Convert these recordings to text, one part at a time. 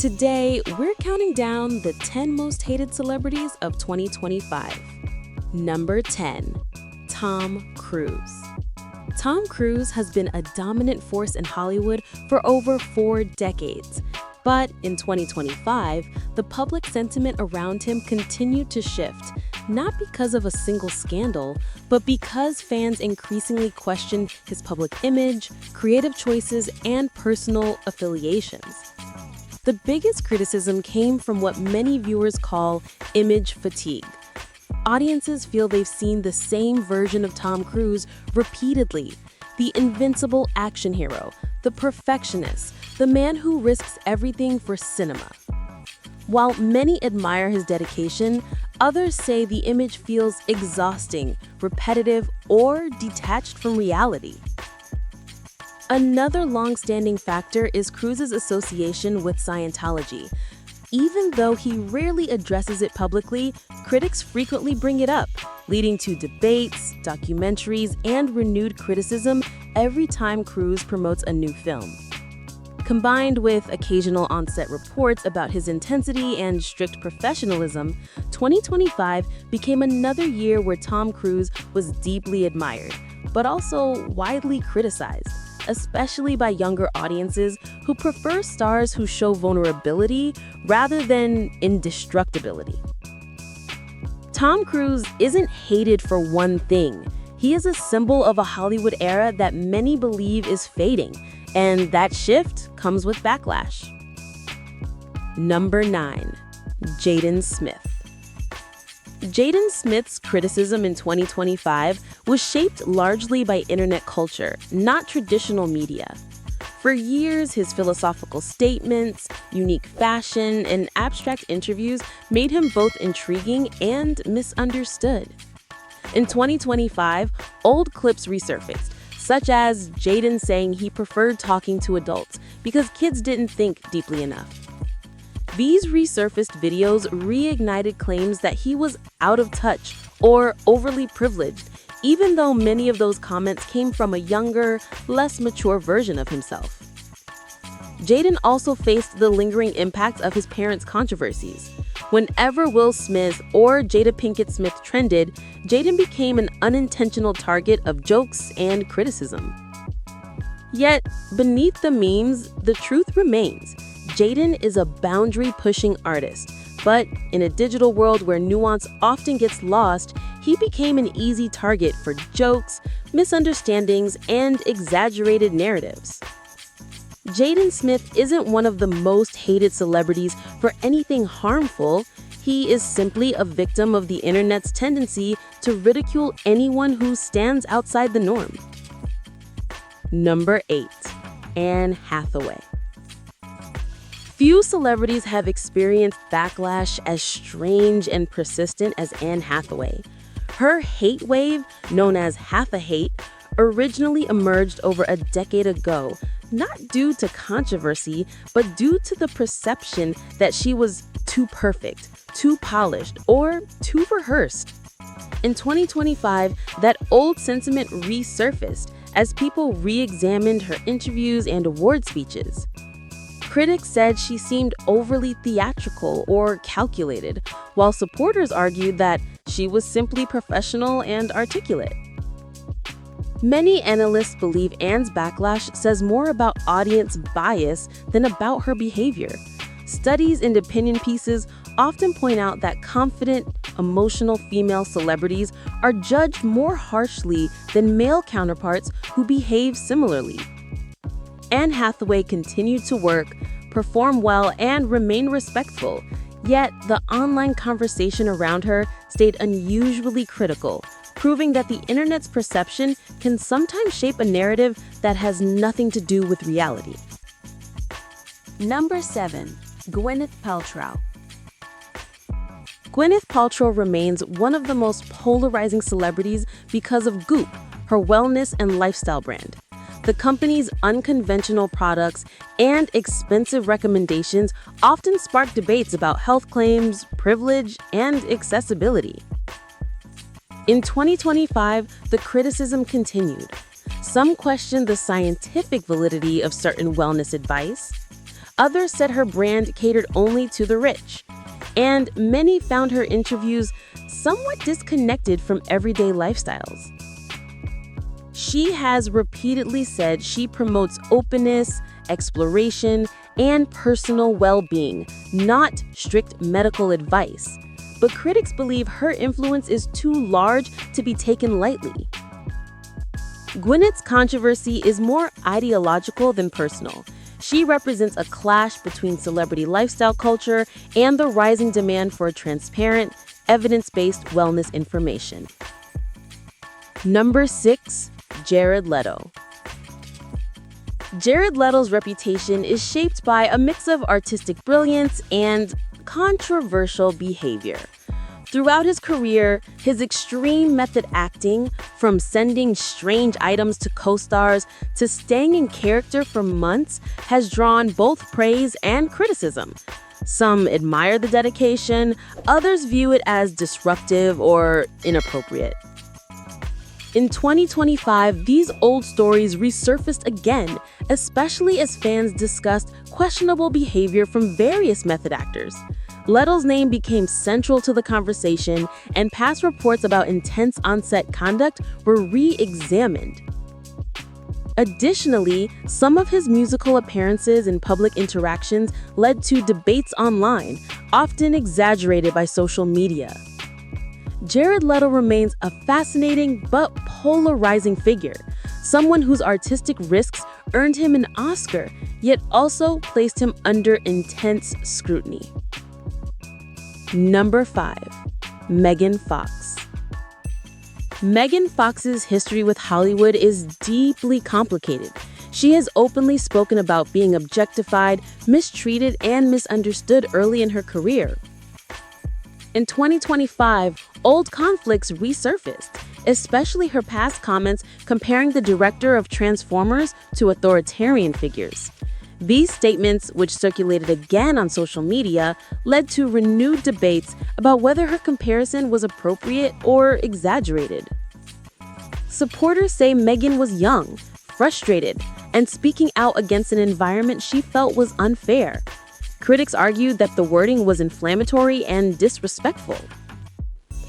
Today, we're counting down the 10 most hated celebrities of 2025. Number 10. Tom Cruise. Tom Cruise has been a dominant force in Hollywood for over 4 decades. But in 2025, the public sentiment around him continued to shift, not because of a single scandal, but because fans increasingly questioned his public image, creative choices, and personal affiliations. The biggest criticism came from what many viewers call image fatigue. Audiences feel they've seen the same version of Tom Cruise repeatedly. The invincible action hero, the perfectionist, the man who risks everything for cinema. While many admire his dedication, others say the image feels exhausting, repetitive, or detached from reality. Another long-standing factor is Cruise's association with Scientology. Even though he rarely addresses it publicly, critics frequently bring it up, leading to debates, documentaries, and renewed criticism every time Cruise promotes a new film. Combined with occasional on-set reports about his intensity and strict professionalism, 2025 became another year where Tom Cruise was deeply admired, but also widely criticized, especially by younger audiences who prefer stars who show vulnerability rather than indestructibility. Tom Cruise isn't hated for one thing. He is a symbol of a Hollywood era that many believe is fading, and that shift comes with backlash. Number 9. Jaden Smith. Jaden Smith's criticism in 2025 was shaped largely by internet culture, not traditional media. For years, his philosophical statements, unique fashion, and abstract interviews made him both intriguing and misunderstood. In 2025, old clips resurfaced, such as Jaden saying he preferred talking to adults because kids didn't think deeply enough. These resurfaced videos reignited claims that he was out of touch or overly privileged, even though many of those comments came from a younger, less mature version of himself. Jaden also faced the lingering impacts of his parents' controversies. Whenever Will Smith or Jada Pinkett Smith trended, Jaden became an unintentional target of jokes and criticism. Yet, beneath the memes, the truth remains. Jaden is a boundary-pushing artist, but in a digital world where nuance often gets lost, he became an easy target for jokes, misunderstandings, and exaggerated narratives. Jaden Smith isn't one of the most hated celebrities for anything harmful. He is simply a victim of the internet's tendency to ridicule anyone who stands outside the norm. Number 8. Anne Hathaway. Few celebrities have experienced backlash as strange and persistent as Anne Hathaway. Her hate wave, known as Hatha-hate, originally emerged over a decade ago, not due to controversy, but due to the perception that she was too perfect, too polished, or too rehearsed. In 2025, that old sentiment resurfaced as people re-examined her interviews and award speeches. Critics said she seemed overly theatrical or calculated, while supporters argued that she was simply professional and articulate. Many analysts believe Anne's backlash says more about audience bias than about her behavior. Studies and opinion pieces often point out that confident, emotional female celebrities are judged more harshly than male counterparts who behave similarly. Anne Hathaway continued to work, perform well, and remain respectful, yet the online conversation around her stayed unusually critical, proving that the internet's perception can sometimes shape a narrative that has nothing to do with reality. Number 7. Gwyneth Paltrow. Gwyneth Paltrow remains one of the most polarizing celebrities because of Goop, her wellness and lifestyle brand. The company's unconventional products and expensive recommendations often spark debates about health claims, privilege, and accessibility. In 2025, the criticism continued. Some questioned the scientific validity of certain wellness advice. Others said her brand catered only to the rich. And many found her interviews somewhat disconnected from everyday lifestyles. She has repeatedly said she promotes openness, exploration, and personal well-being, not strict medical advice. But critics believe her influence is too large to be taken lightly. Gwyneth's controversy is more ideological than personal. She represents a clash between celebrity lifestyle culture and the rising demand for transparent, evidence-based wellness information. Number 6. Jared Leto. Jared Leto's reputation is shaped by a mix of artistic brilliance and controversial behavior. Throughout his career, his extreme method acting, from sending strange items to co-stars to staying in character for months, has drawn both praise and criticism. Some admire the dedication, others view it as disruptive or inappropriate. In 2025, these old stories resurfaced again, especially as fans discussed questionable behavior from various method actors. Leto's name became central to the conversation, and past reports about intense on-set conduct were re-examined. Additionally, some of his musical appearances and public interactions led to debates online, often exaggerated by social media. Jared Leto remains a fascinating but polarizing figure, someone whose artistic risks earned him an Oscar, yet also placed him under intense scrutiny. Number 5. Megan Fox. Megan Fox's history with Hollywood is deeply complicated. She has openly spoken about being objectified, mistreated, and misunderstood early in her career. In 2025, old conflicts resurfaced, especially her past comments comparing the director of Transformers to authoritarian figures. These statements, which circulated again on social media, led to renewed debates about whether her comparison was appropriate or exaggerated. Supporters say Megan was young, frustrated, and speaking out against an environment she felt was unfair. Critics argued that the wording was inflammatory and disrespectful.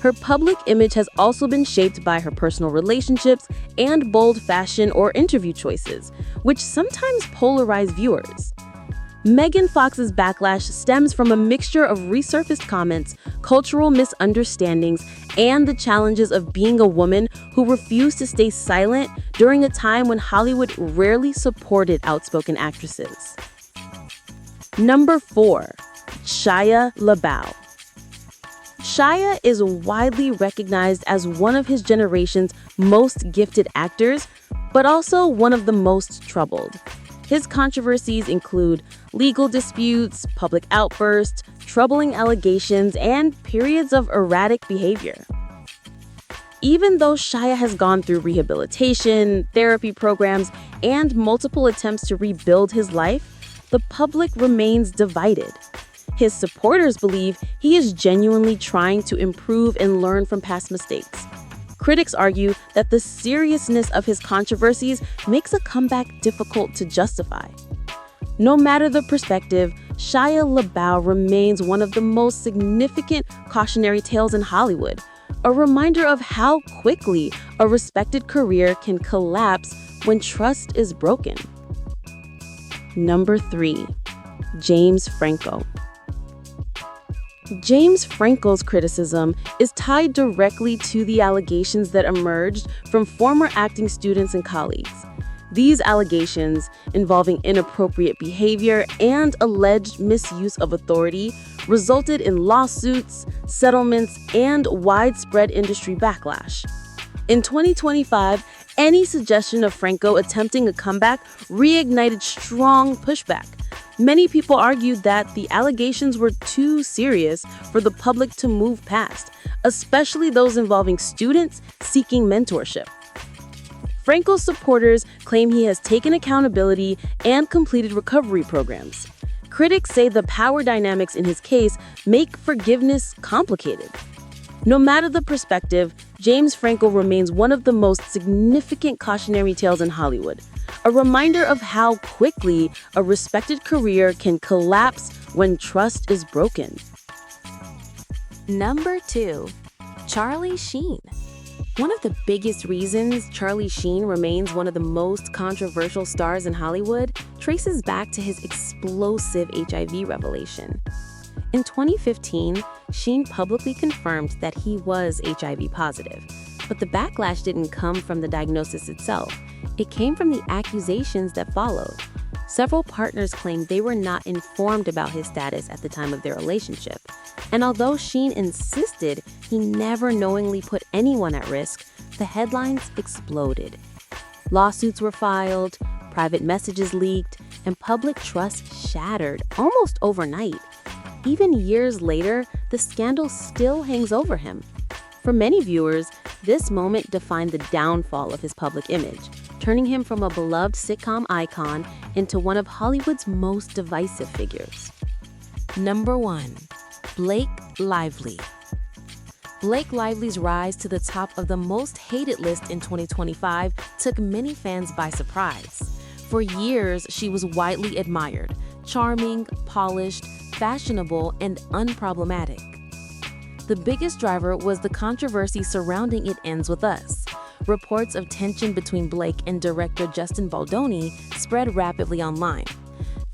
Her public image has also been shaped by her personal relationships and bold fashion or interview choices, which sometimes polarize viewers. Megan Fox's backlash stems from a mixture of resurfaced comments, cultural misunderstandings, and the challenges of being a woman who refused to stay silent during a time when Hollywood rarely supported outspoken actresses. Number 4. Shia LaBeouf. Shia is widely recognized as one of his generation's most gifted actors, but also one of the most troubled. His controversies include legal disputes, public outbursts, troubling allegations, and periods of erratic behavior. Even though Shia has gone through rehabilitation, therapy programs, and multiple attempts to rebuild his life, the public remains divided. His supporters believe he is genuinely trying to improve and learn from past mistakes. Critics argue that the seriousness of his controversies makes a comeback difficult to justify. No matter the perspective, Shia LaBeouf remains one of the most significant cautionary tales in Hollywood, a reminder of how quickly a respected career can collapse when trust is broken. Number 3. James Franco. James Franco's criticism is tied directly to the allegations that emerged from former acting students and colleagues. These allegations, involving inappropriate behavior and alleged misuse of authority, resulted in lawsuits, settlements, and widespread industry backlash. In 2025, any suggestion of Franco attempting a comeback reignited strong pushback. Many people argued that the allegations were too serious for the public to move past, especially those involving students seeking mentorship. Franco's supporters claim he has taken accountability and completed recovery programs. Critics say the power dynamics in his case make forgiveness complicated. No matter the perspective, James Franco remains one of the most significant cautionary tales in Hollywood, a reminder of how quickly a respected career can collapse when trust is broken. Number 2. Charlie Sheen. One of the biggest reasons Charlie Sheen remains one of the most controversial stars in Hollywood traces back to his explosive HIV revelation. In 2015, Sheen publicly confirmed that he was HIV positive, but the backlash didn't come from the diagnosis itself. It came from the accusations that followed. Several partners claimed they were not informed about his status at the time of their relationship. And although Sheen insisted he never knowingly put anyone at risk, the headlines exploded. Lawsuits were filed, private messages leaked, and public trust shattered almost overnight. Even years later, the scandal still hangs over him. For many viewers, this moment defined the downfall of his public image, turning him from a beloved sitcom icon into one of Hollywood's most divisive figures. Number 1. Blake Lively. Blake Lively's rise to the top of the most hated list in 2025 took many fans by surprise. For years, she was widely admired, charming, polished, fashionable, and unproblematic. The biggest driver was the controversy surrounding It Ends With Us. Reports of tension between Blake and director Justin Baldoni spread rapidly online.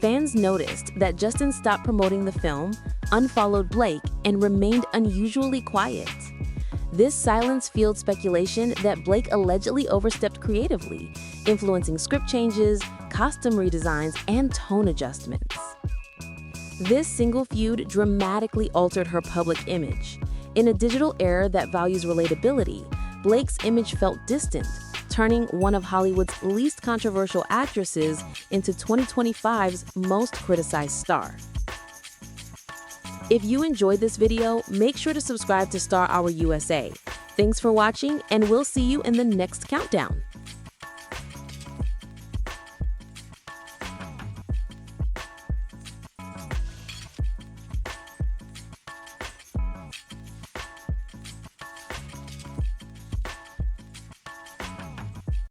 Fans noticed that Justin stopped promoting the film, unfollowed Blake, and remained unusually quiet. This silence fueled speculation that Blake allegedly overstepped creatively, influencing script changes, costume redesigns, and tone adjustments. This single feud dramatically altered her public image. In a digital era that values relatability, Blake's image felt distant, turning one of Hollywood's least controversial actresses into 2025's most criticized star. If you enjoyed this video, make sure to subscribe to Star Hour USA. Thanks for watching, and we'll see you in the next countdown.